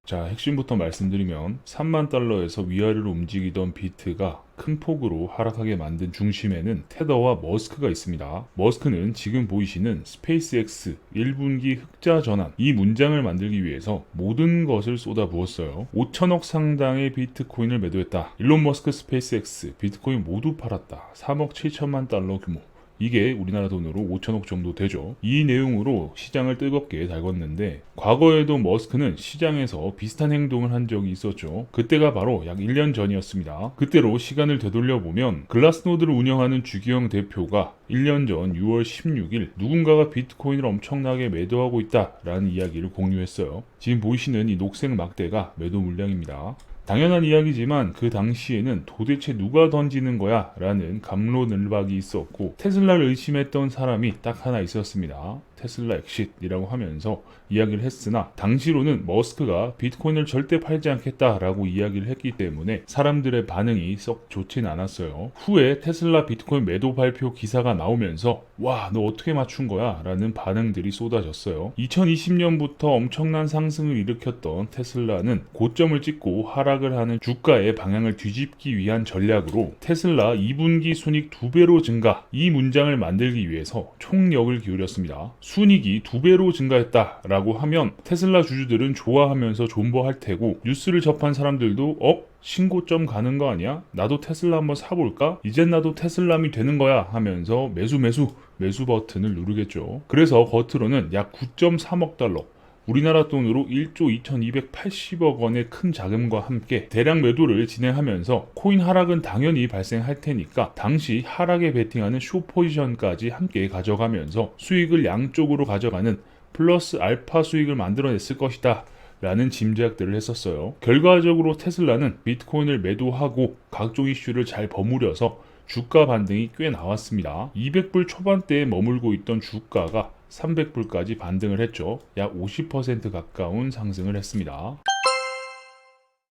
자, 핵심부터 말씀드리면 3만 달러에서 위아래로 움직이던 비트가 큰 폭으로 하락하게 만든 중심에는 테더와 머스크가 있습니다. 머스크는 지금 보이시는 스페이스X 1분기 흑자 전환 이 문장을 만들기 위해서 모든 것을 쏟아부었어요. 5천억 상당의 비트코인을 매도했다. 일론 머스크 스페이스X 비트코인 모두 팔았다. 3억 7천만 달러 규모. 이게 우리나라 돈으로 5천억 정도 되죠. 이 내용으로 시장을 뜨겁게 달궜는데 과거에도 머스크는 시장에서 비슷한 행동을 한 적이 있었죠. 그때가 바로 약 1년 전이었습니다. 그때로 시간을 되돌려보면 글라스노드를 운영하는 주기영 대표가 1년 전 6월 16일 누군가가 비트코인을 엄청나게 매도하고 있다라는 이야기를 공유했어요. 지금 보이시는 이 녹색 막대가 매도 물량입니다. 당연한 이야기지만 그 당시에는 도대체 누가 던지는 거야? 라는 갑론을박이 있었고 테슬라를 의심했던 사람이 딱 하나 있었습니다. 테슬라 엑싯이라고 하면서 이야기를 했으나 당시로는 머스크가 비트코인을 절대 팔지 않겠다라고 이야기를 했기 때문에 사람들의 반응이 썩 좋진 않았어요. 후에 테슬라 비트코인 매도 발표 기사가 나오면서 와, 너 어떻게 맞춘 거야? 라는 반응들이 쏟아졌어요. 2020년부터 엄청난 상승을 일으켰던 테슬라는 고점을 찍고 하락을 하는 주가의 방향을 뒤집기 위한 전략으로 테슬라 2분기 순이익 2배로 증가 이 문장을 만들기 위해서 총력을 기울였습니다. 순이익이 2배로 증가했다라고 하면 테슬라 주주들은 좋아하면서 존버할 테고 뉴스를 접한 사람들도 신고점 가는 거 아니야? 나도 테슬라 한번 사볼까? 이젠 나도 테슬람이 되는 거야 하면서 매수 버튼을 누르겠죠. 그래서 겉으로는 약 9.3억 달러 우리나라 돈으로 1조 2280억 원의 큰 자금과 함께 대량 매도를 진행하면서 코인 하락은 당연히 발생할 테니까 당시 하락에 베팅하는 숏 포지션까지 함께 가져가면서 수익을 양쪽으로 가져가는 플러스 알파 수익을 만들어냈을 것이다 라는 짐작들을 했었어요. 결과적으로 테슬라는 비트코인을 매도하고 각종 이슈를 잘 버무려서 주가 반등이 꽤 나왔습니다. 200불 초반대에 머물고 있던 주가가 300불까지 반등을 했죠. 약 50% 가까운 상승을 했습니다.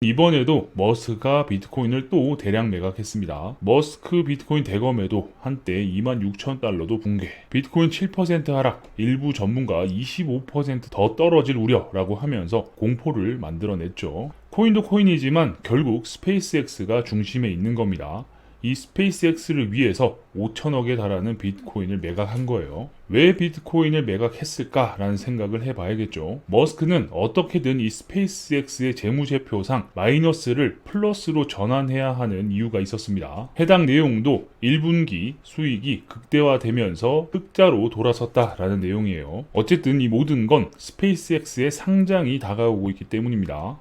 이번에도 머스크가 비트코인을 또 대량 매각했습니다. 머스크 비트코인 대거매도 한때 26,000달러도 붕괴, 비트코인 7% 하락, 일부 전문가 25%더 떨어질 우려라고 하면서 공포를 만들어냈죠. 코인도 코인이지만 결국 스페이스X가 중심에 있는 겁니다. 이 스페이스X를 위해서 5천억에 달하는 비트코인을 매각한 거예요. 왜 비트코인을 매각했을까라는 생각을 해봐야겠죠. 머스크는 어떻게든 이 스페이스X의 재무제표상 마이너스를 플러스로 전환해야 하는 이유가 있었습니다. 해당 내용도 1분기 수익이 극대화되면서 흑자로 돌아섰다라는 내용이에요. 어쨌든 이 모든 건 스페이스X의 상장이 다가오고 있기 때문입니다.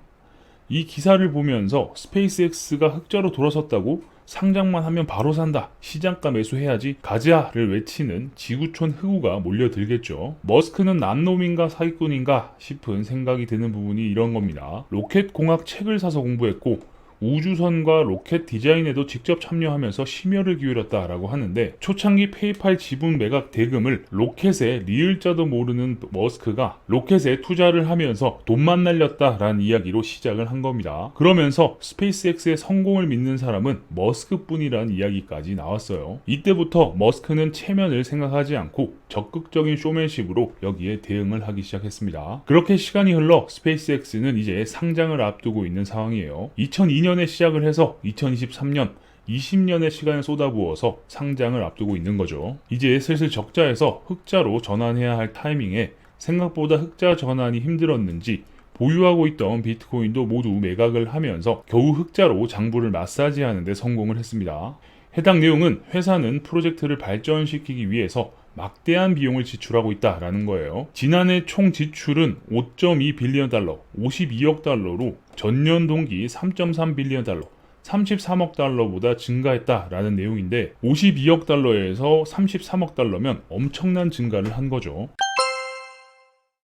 이 기사를 보면서 스페이스X가 흑자로 돌아섰다고? 상장만 하면 바로 산다. 시장가 매수해야지. 가자를 외치는 지구촌 흑우가 몰려들겠죠. 머스크는 남놈인가 사기꾼인가 싶은 생각이 드는 부분이 이런 겁니다. 로켓 공학 책을 사서 공부했고 우주선과 로켓 디자인에도 직접 참여하면서 심혈을 기울였다라고 하는데 초창기 페이팔 지분 매각 대금을 로켓의 리을자도 모르는 머스크가 로켓에 투자를 하면서 돈만 날렸다라는 이야기로 시작을 한 겁니다. 그러면서 스페이스X의 성공을 믿는 사람은 머스크뿐이라는 이야기까지 나왔어요. 이때부터 머스크는 체면을 생각하지 않고 적극적인 쇼맨십으로 여기에 대응을 하기 시작했습니다. 그렇게 시간이 흘러 스페이스X는 이제 상장을 앞두고 있는 상황이에요. 2002년에 시작을 해서 2023년 20년의 시간을 쏟아부어서 상장을 앞두고 있는 거죠. 이제 슬슬 적자에서 흑자로 전환해야 할 타이밍에 생각보다 흑자 전환이 힘들었는지 보유하고 있던 비트코인도 모두 매각을 하면서 겨우 흑자로 장부를 마사지하는 데 성공을 했습니다. 해당 내용은 회사는 프로젝트를 발전시키기 위해서 막대한 비용을 지출하고 있다라는 거예요. 지난해 총 지출은 5.2 빌리언 달러, 52억 달러로 전년 동기 3.3 빌리언 달러, 33억 달러보다 증가했다라는 내용인데 52억 달러에서 33억 달러면 엄청난 증가를 한 거죠.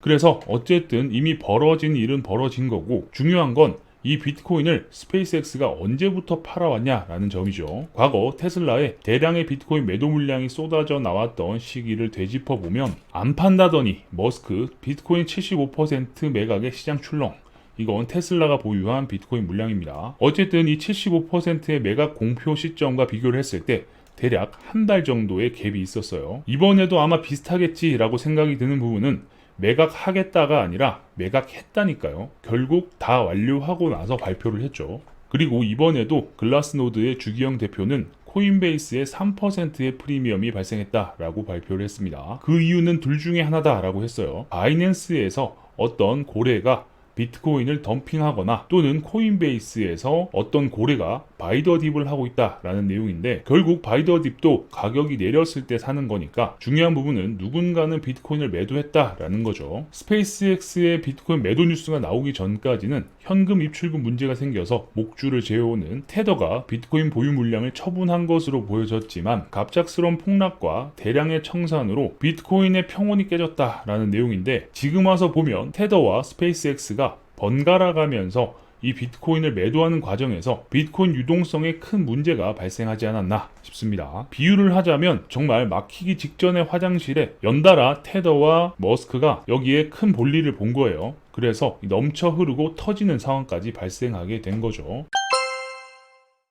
그래서 어쨌든 이미 벌어진 일은 벌어진 거고 중요한 건 이 비트코인을 스페이스X가 언제부터 팔아왔냐라는 점이죠. 과거 테슬라에 대량의 비트코인 매도 물량이 쏟아져 나왔던 시기를 되짚어보면 안 판다더니 머스크 비트코인 75% 매각의 시장 출렁 이건 테슬라가 보유한 비트코인 물량입니다. 어쨌든 이 75%의 매각 공표 시점과 비교를 했을 때 대략 한 달 정도의 갭이 있었어요. 이번에도 아마 비슷하겠지라고 생각이 드는 부분은 매각하겠다가 아니라 매각했다니까요. 결국 다 완료하고 나서 발표를 했죠. 그리고 이번에도 글라스노드의 주기영 대표는 코인베이스에 3%의 프리미엄이 발생했다라고 발표를 했습니다. 그 이유는 둘 중에 하나다라고 했어요. 바이낸스에서 어떤 고래가 비트코인을 덤핑하거나 또는 코인베이스에서 어떤 고래가 바이더딥을 하고 있다라는 내용인데, 결국 바이더딥도 가격이 내렸을 때 사는 거니까 중요한 부분은 누군가는 비트코인을 매도했다라는 거죠. 스페이스X의 비트코인 매도 뉴스가 나오기 전까지는 현금 입출금 문제가 생겨서 목줄을 재워오는 테더가 비트코인 보유 물량을 처분한 것으로 보여졌지만, 갑작스러운 폭락과 대량의 청산으로 비트코인의 평온이 깨졌다라는 내용인데, 지금 와서 보면 테더와 스페이스X가 번갈아 가면서 이 비트코인을 매도하는 과정에서 비트코인 유동성에 큰 문제가 발생하지 않았나 싶습니다. 비유를 하자면 정말 막히기 직전의 화장실에 연달아 테더와 머스크가 여기에 큰 볼일을 본 거예요. 그래서 넘쳐 흐르고 터지는 상황까지 발생하게 된 거죠.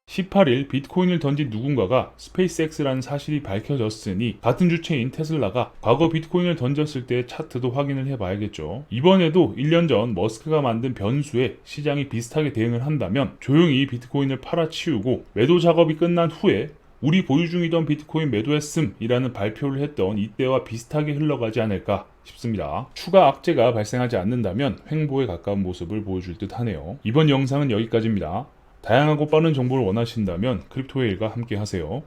18일 비트코인을 던진 누군가가 스페이스X라는 사실이 밝혀졌으니 같은 주체인 테슬라가 과거 비트코인을 던졌을 때의 차트도 확인을 해봐야겠죠. 이번에도 1년 전 머스크가 만든 변수에 시장이 비슷하게 대응을 한다면 조용히 비트코인을 팔아치우고 매도 작업이 끝난 후에 우리 보유 중이던 비트코인 매도했음 이라는 발표를 했던 이때와 비슷하게 흘러가지 않을까 싶습니다. 추가 악재가 발생하지 않는다면 횡보에 가까운 모습을 보여줄 듯 하네요. 이번 영상은 여기까지입니다. 다양하고 빠른 정보를 원하신다면 크립토웨일과 함께 하세요.